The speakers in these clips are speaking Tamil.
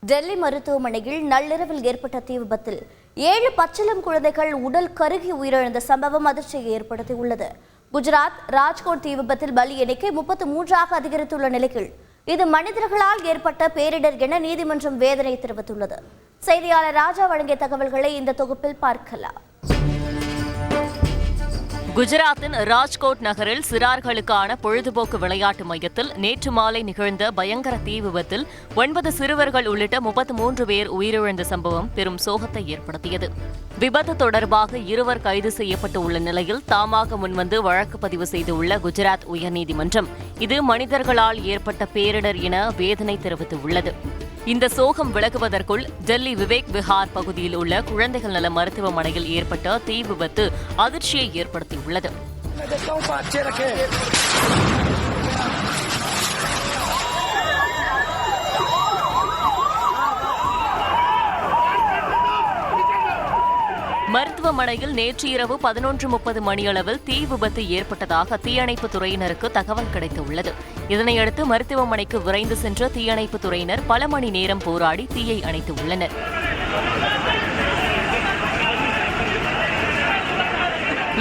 டெல்லி மருத்துவமனையில் நள்ளிரவில் ஏற்பட்ட தீ விபத்தில் 7 பச்சிளம் குழந்தைகள் உடல் கருகி உயிரிழந்த சம்பவம் அதிர்ச்சியை ஏற்படுத்தியுள்ளது. குஜராத் ராஜ்கோட் தீ விபத்தில் பலி எண்ணிக்கை 33ஆக அதிகரித்துள்ள நிலையில் இது மனிதர்களால் ஏற்பட்ட பேரிடர் என நீதிமன்றம் வேதனை தெரிவித்துள்ளது. செய்தியாளர் ராஜா வழங்கிய தகவல்களை இந்த தொகுப்பில் பார்க்கலாம். குஜராத்தின் ராஜ்கோட் நகரில் சிறார்களுக்கான பொழுதுபோக்கு விளையாட்டு மையத்தில் நேற்று மாலை நிகழ்ந்த பயங்கர தீ விபத்தில் 9 சிறுவர்கள் உள்ளிட்ட 33 பேர் உயிரிழந்த சம்பவம் பெரும் சோகத்தை ஏற்படுத்தியது. விபத்து தொடர்பாக 2 கைது செய்யப்பட்டு உள்ள நிலையில் தாமாக முன்வந்து வழக்கு பதிவு செய்துள்ள குஜராத் உயர்நீதிமன்றம் இது மனிதர்களால் ஏற்பட்ட பேரிடர் என வேதனை தெரிவித்துள்ளது. இந்த சோகம் விலகுவதற்குள் டெல்லி விவேக் விஹார் பகுதியில் உள்ள குழந்தைகள் நல மருத்துவமனையில் ஏற்பட்ட தீ விபத்து அதிர்ச்சியை ஏற்படுத்தியுள்ளது. மருத்துவமனையில் நேற்று இரவு 11:30 மணியளவில் தீ விபத்து ஏற்பட்டதாக தீயணைப்புத் துறையினருக்கு தகவல் கிடைத்துள்ளது. இதனையடுத்து மருத்துவமனைக்கு விரைந்து சென்ற தீயணைப்புத் துறையினர் பல மணி நேரம் போராடி தீயை அணைத்துள்ளனர்.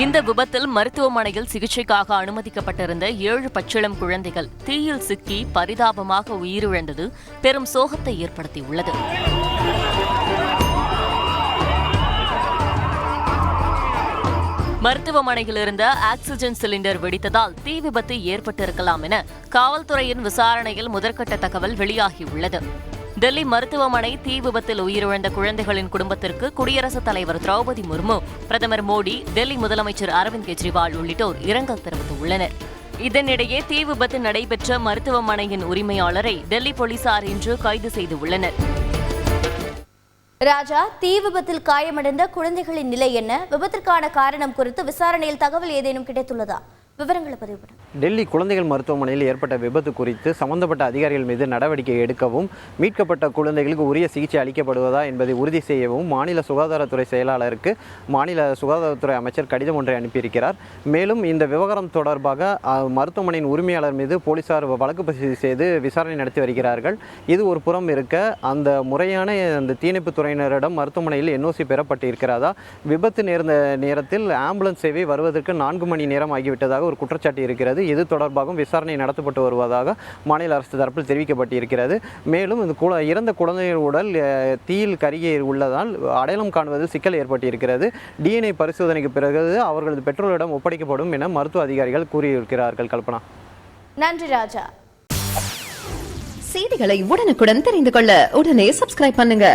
இந்த விபத்தில் மருத்துவமனையில் சிகிச்சைக்காக அனுமதிக்கப்பட்டிருந்த 7 பச்சிளம் குழந்தைகள் தீயில் சிக்கி பரிதாபமாக உயிரிழந்தது பெரும் சோகத்தை ஏற்படுத்தியுள்ளது. மருத்துவமனையில் இருந்த ஆக்சிஜன் சிலிண்டர் வெடித்ததால் தீ விபத்து ஏற்பட்டிருக்கலாம் என காவல்துறையின் விசாரணையில் முதற்கட்ட தகவல் வெளியாகியுள்ளது. டெல்லி மருத்துவமனை தீ விபத்தில் உயிரிழந்த குழந்தைகளின் குடும்பத்திற்கு குடியரசுத் தலைவர் திரௌபதி முர்மு, பிரதமர் மோடி, டெல்லி முதலமைச்சர் அரவிந்த் கெஜ்ரிவால் உள்ளிட்டோர் இரங்கல் தெரிவித்துள்ளனர். இதனிடையே தீ விபத்து நடைபெற்ற மருத்துவமனையின் உரிமையாளரை டெல்லி போலீசார் இன்று கைது செய்துள்ளனர். ராஜா, தீ விபத்தில் காயமடைந்த குழந்தைகளின் நிலை என்ன? விபத்திற்கான காரணம் குறித்து விசாரணையில் தகவல் ஏதேனும் கிடைத்துள்ளதா? விவரங்களை பதிவு. டெல்லி குழந்தைகள் மருத்துவமனையில் ஏற்பட்ட விபத்து குறித்து சம்பந்தப்பட்ட அதிகாரிகள் மீது நடவடிக்கை எடுக்கவும், மீட்கப்பட்ட குழந்தைகளுக்கு உரிய சிகிச்சை அளிக்கப்படுவதா என்பதை உறுதி செய்யவும் மாநில சுகாதாரத்துறை செயலாளருக்கு மாநில சுகாதாரத்துறை அமைச்சர் கடிதம் ஒன்றை அனுப்பியிருக்கிறார். மேலும் இந்த விவகாரம் தொடர்பாக மருத்துவமனையின் உரிமையாளர் மீது போலீசார் வழக்கு பதிவு செய்து விசாரணை நடத்தி வருகிறார்கள். இது ஒரு புறம் இருக்க, அந்த முறையான அந்த தீயணைப்பு துறையினரிடம் மருத்துவமனையில் என்ஓசி பெறப்பட்டிருக்கிறதா, விபத்து நேர்ந்த நேரத்தில் ஆம்புலன்ஸ் சேவை வருவதற்கு 4 மணி நேரம் ஆகிவிட்டதாக ஒரு குற்றச்சாட்டு இருக்கிறது. இது தொடர்பாகவும் விசாரணை நடத்தப்பட்டு வருவதாக மாநில அரசு தரப்பில் தெரிவிக்கப்பட்டிருக்கிறது. மேலும் இந்த இறந்த குழந்தைகள் உடல் தீயில் கருகி உள்ளதால் அடையாளம் காணுவதில் சிக்கல் ஏற்பட்டிருக்கிறது. DNA பரிசோதனைக்கு பிறகு அவர்களது பெற்றோரிடம் ஒப்படைக்கப்படும் என மருத்துவ அதிகாரிகள் கூறியிருக்கிறார்கள். கல்பனா, நன்றி ராஜா. செய்திகளை உடனுக்குடன் தெரிந்து கொள்ள உடனே சப்ஸ்கிரைப் பண்ணுங்க.